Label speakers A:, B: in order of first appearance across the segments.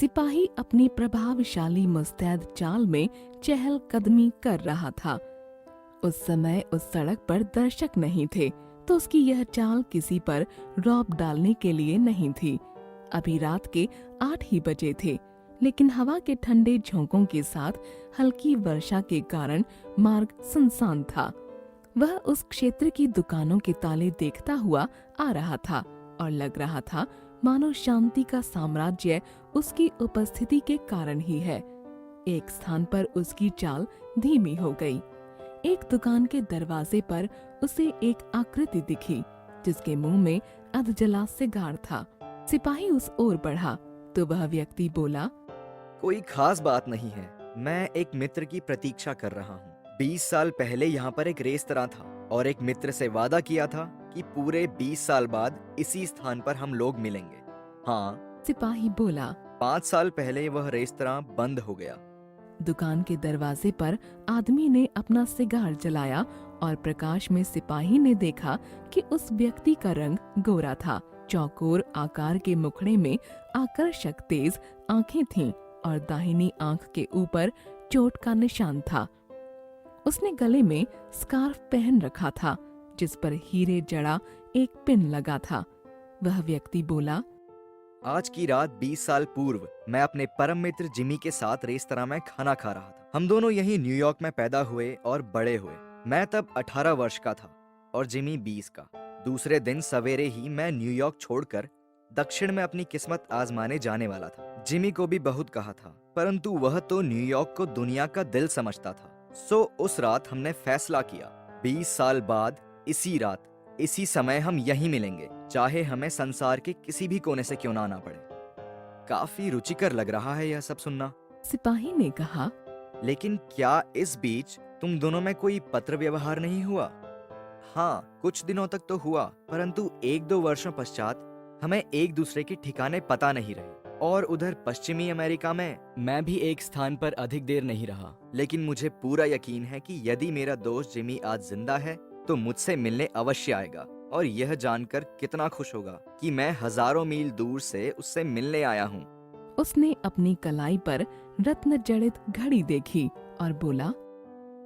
A: सिपाही अपनी प्रभावशाली मुस्तैद चाल में चहलकदमी कर रहा था। उस समय उस सड़क पर दर्शक नहीं थे, तो उसकी यह चाल किसी पर रौब डालने के लिए नहीं थी। अभी रात के 8 ही बजे थे, लेकिन हवा के ठंडे झोंकों के साथ हल्की वर्षा के कारण मार्ग सुनसान था। वह उस क्षेत्र की दुकानों के ताले देखता हुआ आ रहा था और लग रहा था मानो शांति का साम्राज्य उसकी उपस्थिति के कारण ही है। एक स्थान पर उसकी चाल धीमी हो गई। एक दुकान के दरवाजे पर उसे एक आकृति दिखी, जिसके मुंह में अधजला सिगार था। सिपाही उस ओर बढ़ा तो वह व्यक्ति बोला,
B: कोई खास बात नहीं है, मैं एक मित्र की प्रतीक्षा कर रहा हूँ। 20 साल पहले यहाँ पर एक रेस्तरां था और एक मित्र से वादा किया था कि पूरे 20 साल बाद इसी स्थान पर हम लोग मिलेंगे। हाँ,
A: सिपाही बोला।
B: 5 साल पहले वह रेस्तरां बंद हो गया।
A: दुकान के दरवाजे पर आदमी ने अपना सिगार जलाया और प्रकाश में सिपाही ने देखा कि उस व्यक्ति का रंग गोरा था। चौकोर आकार के मुखड़े में आकर्षक तेज आंखें थीं और दाहिनी आंख के ऊपर चोट का निशान था। उसने गले में स्कार्फ पहन रखा था, जिस पर हीरे जड़ा एक पिन लगा था। वह व्यक्ति बोला,
B: आज की रात 20 साल पूर्व मैं अपने परम मित्र जिमी के साथ रेस्तरां में खाना खा रहा था। हम दोनों यहीं न्यूयॉर्क में पैदा हुए और बड़े हुए। मैं तब 18 वर्ष का था और जिमी 20 का। दूसरे दिन सवेरे ही मैं न्यूयॉर्क छोड़कर दक्षिण में अपनी किस्मत आजमाने जाने वाला था। जिमी को भी बहुत कहा था, परंतु वह तो न्यूयॉर्क को दुनिया का दिल समझता था। सो उस रात हमने फैसला किया, 20 साल बाद इसी रात इसी समय हम यहीं मिलेंगे, चाहे हमें संसार के किसी भी कोने से क्यों ना आना पड़े। काफी रुचिकर लग रहा है यह सब सुनना,
A: सिपाही ने कहा।
B: लेकिन क्या इस बीच तुम दोनों में कोई पत्र व्यवहार नहीं हुआ? हाँ, कुछ दिनों तक तो हुआ, परंतु 1-2 वर्षों पश्चात हमें एक दूसरे के ठिकाने पता नहीं रहे। और उधर पश्चिमी अमेरिका में मैं भी एक स्थान पर अधिक देर नहीं रहा। लेकिन मुझे पूरा यकीन है कि यदि मेरा दोस्त जिमी आज जिंदा है तो मुझसे मिलने अवश्य आएगा और यह जानकर कितना खुश होगा कि मैं हजारों मील दूर से उससे मिलने आया हूँ।
A: उसने अपनी कलाई पर रत्न जड़ित घड़ी देखी और बोला,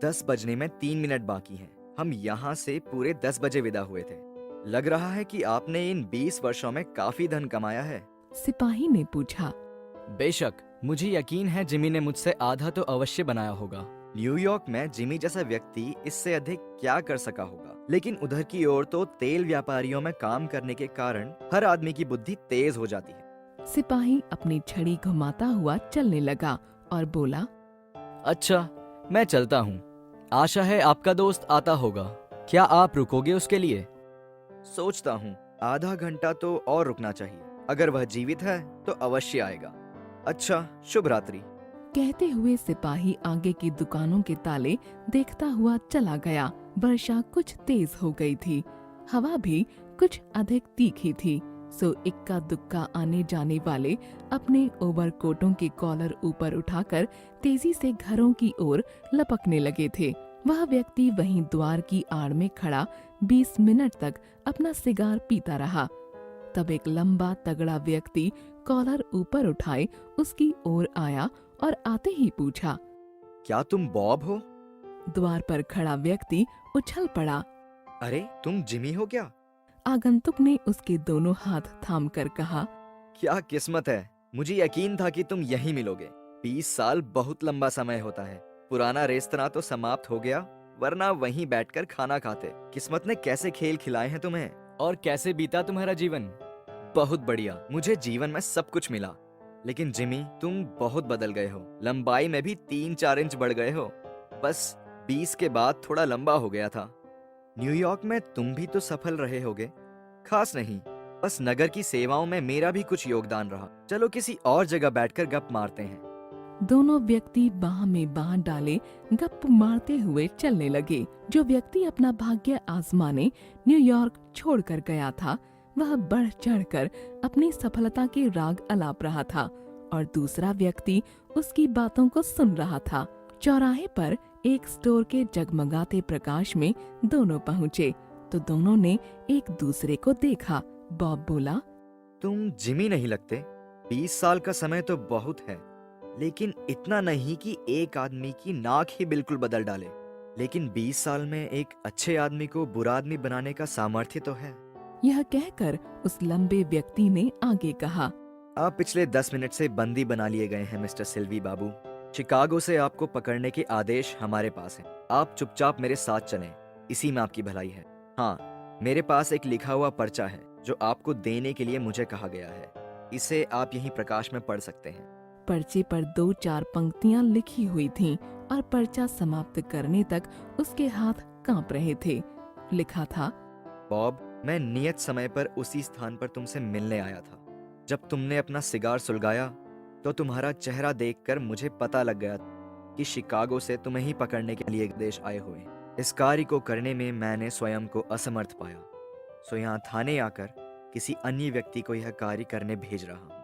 B: 10 बजने में 3 मिनट बाकी हैं। हम यहाँ से पूरे 10 बजे विदा हुए थे। लग रहा है कि आपने इन 20 वर्षों में काफी धन कमाया है।
A: सिपाही ने पूछा।
C: बेशक, मुझे यकीन है जिमी ने मुझसे आधा तो अवश्य बनाया होगा।
B: न्यूयॉर्क में जिमी जैसा व्यक्ति इससे अधिक क्या कर सका होगा। लेकिन उधर की ओर तो तेल व्यापारियों में काम करने के कारण हर आदमी की बुद्धि तेज हो जाती है।
A: सिपाही अपनी छड़ी घुमाता हुआ चलने लगा और बोला,
C: अच्छा, मैं चलता हूँ। आशा है आपका दोस्त आता होगा। क्या आप रुकोगे उसके लिए?
B: सोचता हूँ आधा घंटा तो और रुकना चाहिए। अगर वह जीवित है तो अवश्य आएगा। अच्छा, शुभ रात्रि।
A: कहते हुए सिपाही आगे की दुकानों के ताले देखता हुआ चला गया। वर्षा कुछ तेज हो गई थी, हवा भी कुछ अधिक तीखी थी। सो इक्का दुक्का आने जाने वाले अपने ओवरकोटों के कॉलर ऊपर उठाकर तेजी से घरों की ओर लपकने लगे थे। वह व्यक्ति वहीं द्वार की आड़ में खड़ा 20 मिनट तक अपना सिगार पीता रहा। तब एक लंबा तगड़ा व्यक्ति कॉलर ऊपर उठाए उसकी ओर आया और आते ही पूछा,
B: क्या तुम बॉब हो?
A: द्वार पर खड़ा व्यक्ति उछल पड़ा।
B: अरे, तुम जिमी हो क्या?
A: आगंतुक ने उसके दोनों हाथ थामकर कहा,
B: क्या किस्मत है, मुझे यकीन था कि तुम यहीं मिलोगे। 20 साल बहुत लंबा समय होता है। पुराना रेस्तरां तो समाप्त हो गया, वरना वहीं बैठकर खाना खाते। किस्मत ने कैसे खेल खिलाए हैं तुम्हें।
C: और कैसे बीता तुम्हारा जीवन?
B: बहुत बढ़िया, मुझे जीवन में सब कुछ मिला। लेकिन जिमी, तुम बहुत बदल गए हो। लंबाई में भी 3-4 इंच बढ़ गए हो। बस 20 के बाद थोड़ा लंबा हो गया था। न्यूयॉर्क में तुम भी तो सफल रहे होगे। खास नहीं, बस नगर की सेवाओं में मेरा भी कुछ योगदान रहा। चलो किसी और जगह बैठकर गप मारते हैं।
A: दोनों व्यक्ति बाह में बाह डाले गप मारते हुए चलने लगे। जो व्यक्ति अपना भाग्य आजमाने न्यूयॉर्क छोड़कर गया था, वह बढ़ चढ़कर अपनी सफलता के राग अलाप रहा था और दूसरा व्यक्ति उसकी बातों को सुन रहा था। चौराहे पर एक स्टोर के जगमगाते प्रकाश में दोनों पहुँचे तो दोनों ने एक दूसरे को देखा। बॉब बोला,
B: तुम जिमी नहीं लगते। 20 साल का समय तो बहुत है, लेकिन इतना नहीं कि एक आदमी की नाक ही बिल्कुल बदल डाले। लेकिन 20 साल में एक अच्छे आदमी को बुरा आदमी बनाने का सामर्थ्य तो है।
A: यह कहकर उस लंबे व्यक्ति ने आगे कहा,
B: आप पिछले 10 मिनट से बंदी बना लिए गए हैं मिस्टर सिल्वी बाबू। शिकागो से आपको पकड़ने के आदेश हमारे पास हैं। आप चुपचाप मेरे साथ चलें, इसी में आपकी भलाई है। हाँ, मेरे पास एक लिखा हुआ पर्चा है जो आपको देने के लिए मुझे कहा गया है। इसे आप यहीं प्रकाश में पढ़ सकते हैं।
A: पर्चे पर 2-4 पंक्तियां लिखी हुई थीं और पर्चा समाप्त करने तक उसके हाथ कांप रहे थे। लिखा था,
B: बॉब, मैं नियत समय पर उसी स्थान पर तुमसे मिलने आया था। जब तुमने अपना सिगार सुलगाया तो तुम्हारा चेहरा देखकर मुझे पता लग गया कि शिकागो से तुम्हें ही पकड़ने के लिए देश आए हुए हैं। इस कार्य को करने में मैंने स्वयं को असमर्थ पाया, सो यहाँ थाने आकर किसी अन्य व्यक्ति को यह कार्य करने भेज रहा हूँ।